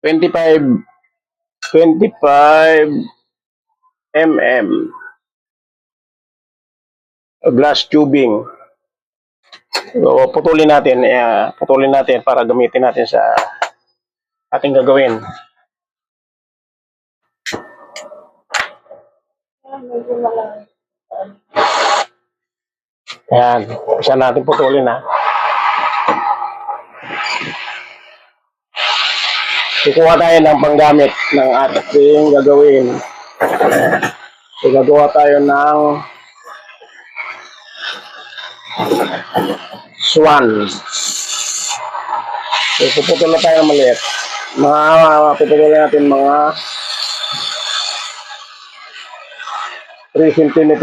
25, 25 mm glass tubing. So, putulin natin para gamitin natin sa ating gagawin. Ayan, isa natin putulin ha. Kukuha tayo ng panggamit ng ating gagawin. So, gagawa tayo ng swan. So, puputol na tayo ng maliit. Puputulin natin mga 3 cm.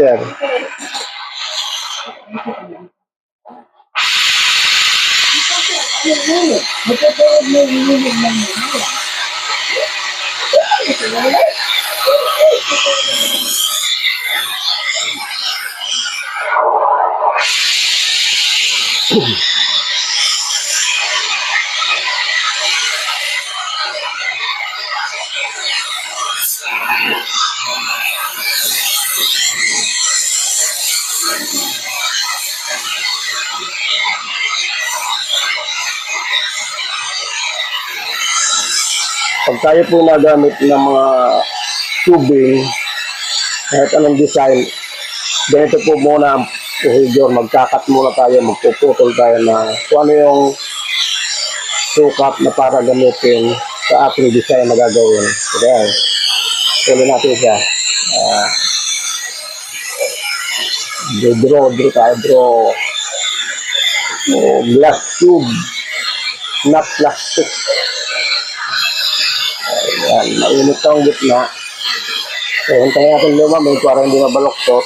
Pag tayo po nagamit ng mga tubing, kahit anong design, ganito po muna ang procedure. Magkakat muna tayo, magpuputol tayo na kung ano yung sukat na para gamitin sa ating design na gagawin. Kaya, tuloy natin siya. Draw tayo. Glass tube, not plastic. Ayan, mainit ang gitna. So, hintayin natin lumamig para hindi mabaloktot.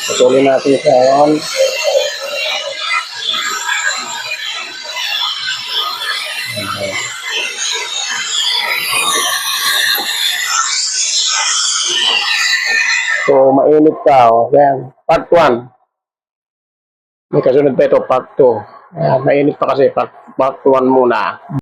Patuloy natin siya yan. So, mainit pa. Ayan, part 1. May kasunod pa ito, part 2. Ayan, mainit pa kasi, part 1 muna.